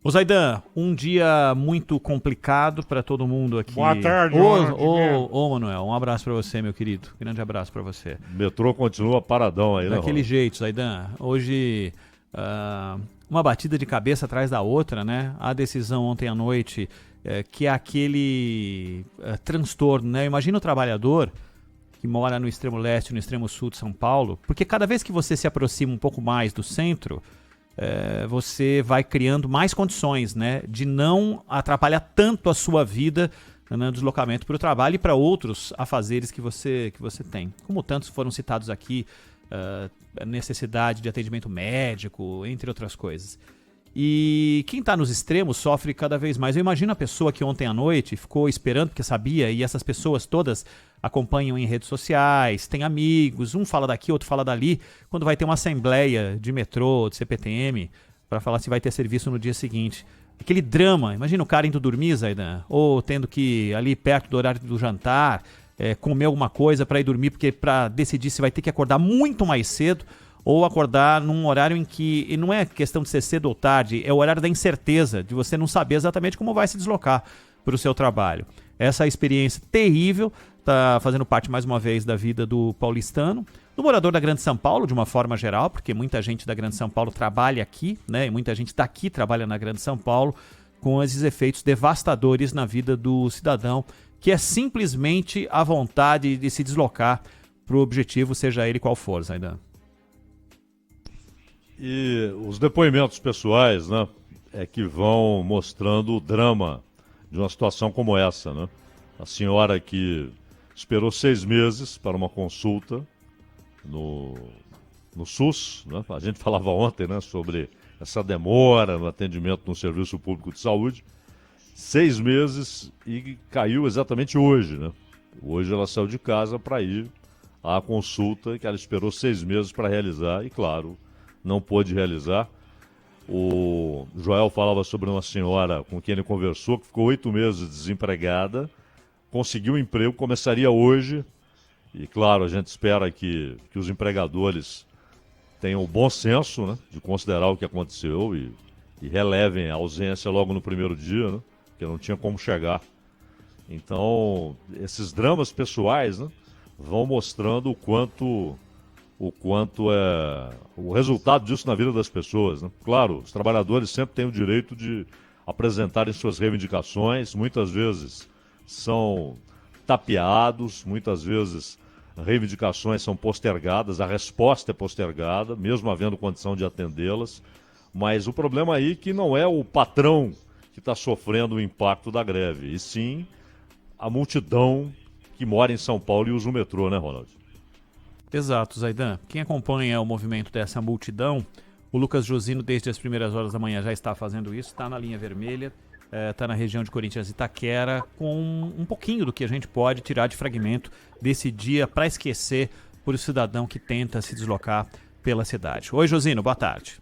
Ô Zaidan, um dia muito complicado para todo mundo aqui. Boa tarde, ô Manuel, um abraço para você, meu querido. Grande abraço para você. O metrô continua paradão aí, né, Daquele jeito, Zaidan. Hoje, uma batida de cabeça atrás da outra, né? A decisão ontem à noite, que é aquele transtorno, né? Imagina o trabalhador que mora no extremo leste, no extremo sul de São Paulo, porque cada vez que você se aproxima um pouco mais do centro, você vai criando mais condições, né, de não atrapalhar tanto a sua vida no deslocamento para o trabalho e para outros afazeres que você tem. Como tantos foram citados aqui, a necessidade de atendimento médico, entre outras coisas. E quem está nos extremos sofre cada vez mais. Eu imagino a pessoa que ontem à noite ficou esperando porque sabia, e essas pessoas todas acompanham em redes sociais, têm amigos, um fala daqui, outro fala dali, quando vai ter uma assembleia de metrô, de CPTM, para falar se vai ter serviço no dia seguinte. Aquele drama, imagina o cara indo dormir, Zaidan, ou tendo que ir ali perto do horário do jantar, comer alguma coisa para ir dormir, porque para decidir se vai ter que acordar muito mais cedo, ou acordar num horário em que, e não é questão de ser cedo ou tarde, é o horário da incerteza, de você não saber exatamente como vai se deslocar para o seu trabalho. Essa experiência terrível está fazendo parte mais uma vez da vida do paulistano, do morador da Grande São Paulo, de uma forma geral, porque muita gente da Grande São Paulo trabalha aqui, né, e muita gente daqui trabalha na Grande São Paulo, com esses efeitos devastadores na vida do cidadão, que é simplesmente a vontade de se deslocar para o objetivo, seja ele qual for, Zaidan. E os depoimentos pessoais, né, que vão mostrando o drama de uma situação como essa, né? A senhora que esperou 6 meses para uma consulta no SUS, né? A gente falava ontem, né, sobre essa demora no atendimento no Serviço Público de Saúde. 6 meses e caiu exatamente hoje, né? Hoje ela saiu de casa para ir à consulta que ela esperou 6 meses para realizar e, claro, não pôde realizar. O Joel falava sobre uma senhora com quem ele conversou, que ficou 8 meses desempregada, conseguiu um emprego, começaria hoje, e claro, a gente espera que os empregadores tenham o bom senso, né, de considerar o que aconteceu e relevem a ausência logo no primeiro dia, né, porque não tinha como chegar. Então, esses dramas pessoais, né, vão mostrando o quanto é o resultado disso na vida das pessoas, né? Claro, os trabalhadores sempre têm o direito de apresentarem suas reivindicações, muitas vezes são tapeados, muitas vezes reivindicações são postergadas, a resposta é postergada, mesmo havendo condição de atendê-las, mas o problema aí é que não é o patrão que está sofrendo o impacto da greve, e sim a multidão que mora em São Paulo e usa o metrô, né, Ronald? Exato, Zaidan. Quem acompanha o movimento dessa multidão, o Lucas Josino, desde as primeiras horas da manhã, já está fazendo isso, está na linha vermelha, está na região de Corinthians e Itaquera, com um pouquinho do que a gente pode tirar de fragmento desse dia para esquecer por o cidadão que tenta se deslocar pela cidade. Oi, Josino, boa tarde.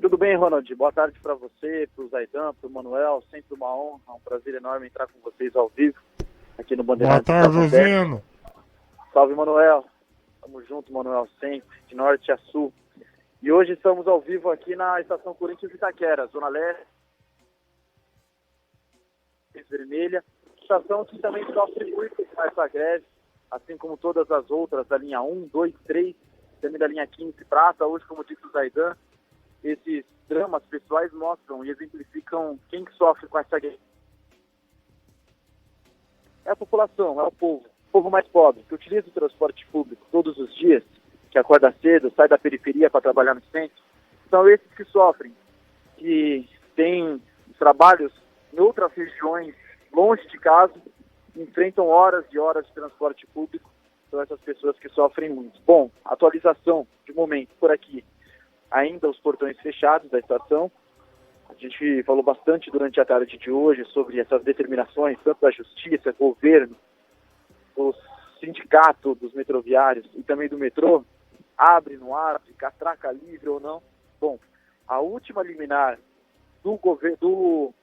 Tudo bem, Ronald? Boa tarde para você, para o Zaidan, para o Manuel. Sempre uma honra, um prazer enorme entrar com vocês ao vivo aqui no Bandeirantes. Boa tarde, Josino. Salve, Manuel. Tamo junto, Manuel, sempre, de norte a sul. E hoje estamos ao vivo aqui na estação Corinthians Itaquera, Zona Leste, vermelha. Estação que também sofre muito com essa greve, assim como todas as outras da linha 1, 2, 3, também da linha 15 prata. Hoje, como disse o Zaidan, esses dramas pessoais mostram e exemplificam quem que sofre com essa greve. É a população, é o povo mais pobre, que utiliza o transporte público todos os dias, que acorda cedo, sai da periferia para trabalhar no centro, são esses que sofrem, que têm trabalhos em outras regiões, longe de casa, enfrentam horas e horas de transporte público, são essas pessoas que sofrem muito. Bom, atualização de momento por aqui, ainda os portões fechados da estação. A gente falou bastante durante a tarde de hoje sobre essas determinações, tanto da Justiça, governo, o sindicato dos metroviários e também do metrô, abre, não abre, catraca livre ou não. Bom, a última liminar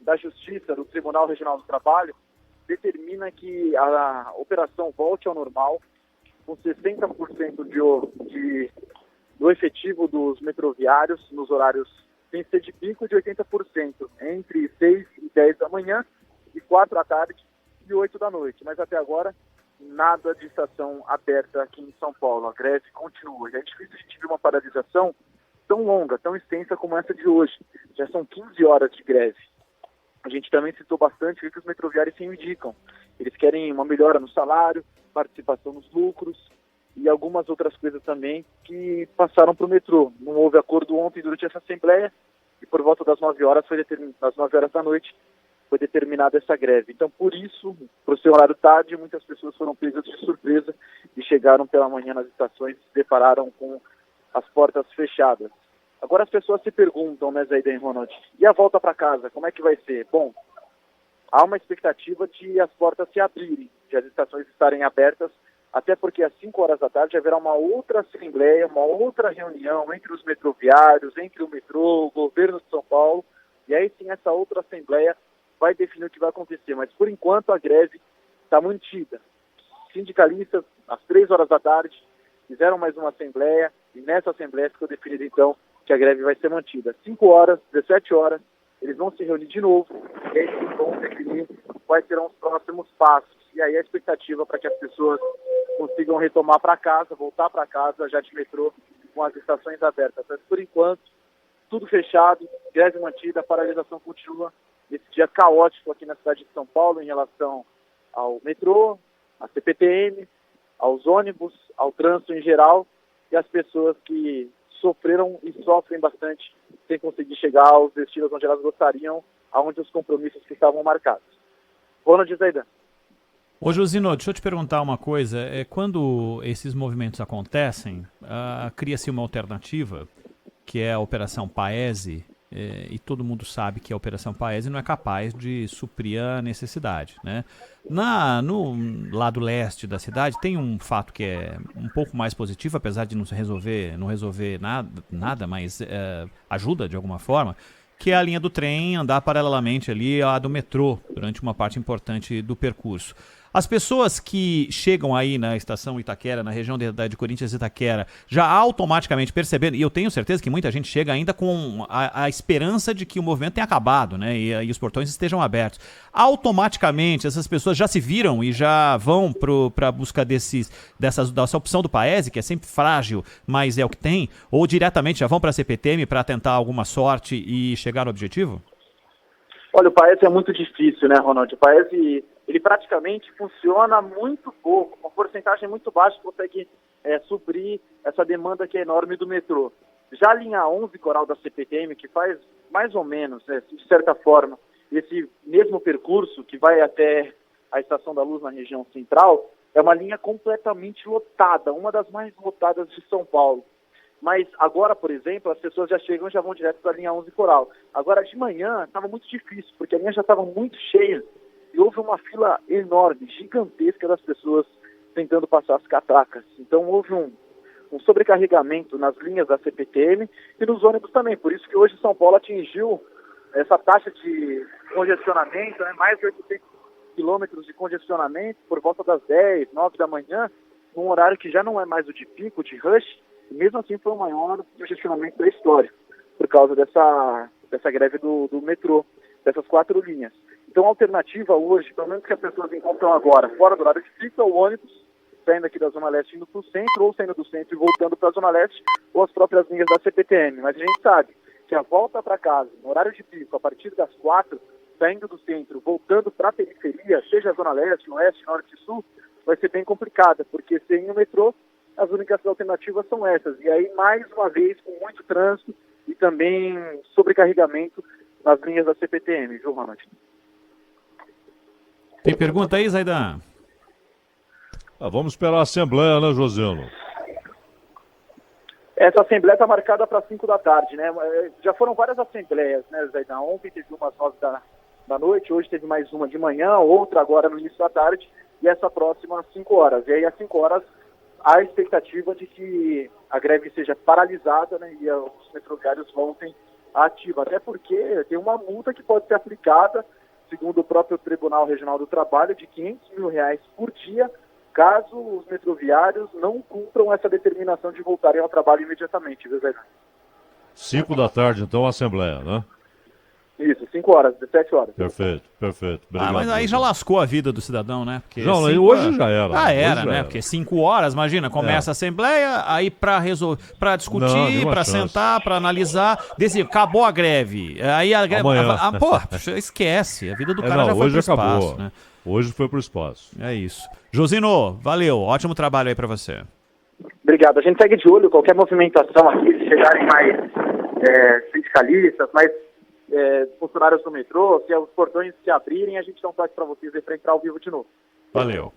da Justiça, do Tribunal Regional do Trabalho, determina que a operação volte ao normal, com 60% do efetivo dos metroviários nos horários tem que ser de pico de 80%, entre 6 e 10 da manhã, e 4 da tarde e 8 da noite. Mas até agora, nada de estação aberta aqui em São Paulo. A greve continua. E é difícil a gente ver uma paralisação tão longa, tão extensa como essa de hoje. Já são 15 horas de greve. A gente também citou bastante o que os metroviários se indicam. Eles querem uma melhora no salário, participação nos lucros e algumas outras coisas também que passaram para o metrô. Não houve acordo ontem durante essa assembleia e por volta das 9 horas, das 9 horas da noite, foi determinada essa greve. Então, por isso, para o seu horário tarde, muitas pessoas foram presas de surpresa e chegaram pela manhã nas estações e se depararam com as portas fechadas. Agora as pessoas se perguntam, né, Zaidan e Ronald, e a volta para casa, como é que vai ser? Bom, há uma expectativa de as portas se abrirem, de as estações estarem abertas, até porque às 5 horas da tarde haverá uma outra assembleia, uma outra reunião entre os metroviários, entre o metrô, o governo de São Paulo, e aí sim essa outra assembleia vai definir o que vai acontecer. Mas por enquanto a greve está mantida. Sindicalistas, às 3 horas da tarde, fizeram mais uma assembleia, e nessa assembleia ficou definido então que a greve vai ser mantida. 5 horas, 17 horas, eles vão se reunir de novo, e aí sim vão definir quais serão os próximos passos. E aí a expectativa para que as pessoas consigam retomar para casa, voltar para casa já de metrô, com as estações abertas. Mas por enquanto, tudo fechado, greve mantida, a paralisação continua nesse dia caótico aqui na cidade de São Paulo em relação ao metrô, à CPTM, aos ônibus, ao trânsito em geral e às pessoas que sofreram e sofrem bastante sem conseguir chegar aos destinos onde elas gostariam, aonde os compromissos que estavam marcados. Ronald e Zaidan. Ô Josino, deixa eu te perguntar uma coisa. Quando esses movimentos acontecem, cria-se uma alternativa, que é a Operação Paese, e todo mundo sabe que a Operação Paese não é capaz de suprir a necessidade, né? No lado leste da cidade tem um fato que é um pouco mais positivo, apesar de não resolver nada, mas ajuda de alguma forma, que é a linha do trem andar paralelamente ali à do metrô durante uma parte importante do percurso. As pessoas que chegam aí na estação Itaquera, na região de Corinthians e Itaquera, já automaticamente percebendo, e eu tenho certeza que muita gente chega ainda com a esperança de que o movimento tenha acabado, né, e os portões estejam abertos. Automaticamente essas pessoas já se viram e já vão para a busca dessa opção do Paese, que é sempre frágil, mas é o que tem, ou diretamente já vão para a CPTM para tentar alguma sorte e chegar no objetivo? Olha, o Paese é muito difícil, né, Ronald? O Paese, ele praticamente funciona muito pouco, uma porcentagem muito baixa consegue suprir essa demanda que é enorme do metrô. Já a linha 11 Coral da CPTM, que faz mais ou menos, de certa forma, esse mesmo percurso que vai até a Estação da Luz na região central, é uma linha completamente lotada, uma das mais lotadas de São Paulo. Mas agora, por exemplo, as pessoas já chegam e já vão direto para a linha 11 Coral. Agora, de manhã, estava muito difícil, porque a linha já estava muito cheia e houve uma fila enorme, gigantesca das pessoas tentando passar as catacas. Então, houve um sobrecarregamento nas linhas da CPTM e nos ônibus também. Por isso que hoje São Paulo atingiu essa taxa de congestionamento, né, mais de 800 quilômetros de congestionamento por volta das 10, 9 da manhã, num horário que já não é mais o de pico, de rush. E mesmo assim foi o maior congestionamento da história, por causa dessa greve do metrô, dessas 4 linhas. Então a alternativa hoje, pelo menos que as pessoas encontram agora, fora do horário de pico, é o ônibus, saindo aqui da Zona Leste indo para o centro, ou saindo do centro e voltando para a Zona Leste, ou as próprias linhas da CPTM. Mas a gente sabe que a volta para casa, no horário de pico, a partir das 4, saindo do centro, voltando para a periferia, seja a Zona Leste, Oeste, Norte e Sul, vai ser bem complicada, porque sem o metrô, as únicas alternativas são essas. E aí, mais uma vez, com muito trânsito e também sobrecarregamento nas linhas da CPTM, viu, Ronald? Tem pergunta aí, Zaidan? Vamos esperar a Assembleia, né, Josino? Essa Assembleia está marcada para 5 da tarde, né? Já foram várias Assembleias, né, Zaidan? Ontem teve uma às 9 da noite, hoje teve mais uma de manhã, outra agora no início da tarde, e essa próxima às 5 horas. E aí, às 5 horas, há a expectativa de que a greve seja paralisada, né, e os metroviários voltem à ativa. Até porque tem uma multa que pode ser aplicada, segundo o próprio Tribunal Regional do Trabalho, de R$ 500 mil por dia, caso os metroviários não cumpram essa determinação de voltarem ao trabalho imediatamente, viu, Zé? 5 da tarde, então, a Assembleia, né? Isso, 5 horas, 17 horas. Perfeito, perfeito. Obrigado, mas aí já lascou a vida do cidadão, né? Porque não, hoje já era. Ah, Hoje era, já né? era. Porque 5 horas, imagina, começa a Assembleia, aí pra discutir, pra sentar, pra analisar, decidir, acabou a greve. Aí a greve. Amanhã. Esquece. A vida do cara já foi hoje pro acabou. espaço, né? Hoje foi pro espaço. É isso. Josino, valeu. Ótimo trabalho aí pra você. Obrigado. A gente segue de olho qualquer movimentação aqui, se chegarem mais sindicalistas, mais funcionários do metrô, se os portões se abrirem, a gente dá um toque para vocês e para entrar ao vivo de novo. Valeu.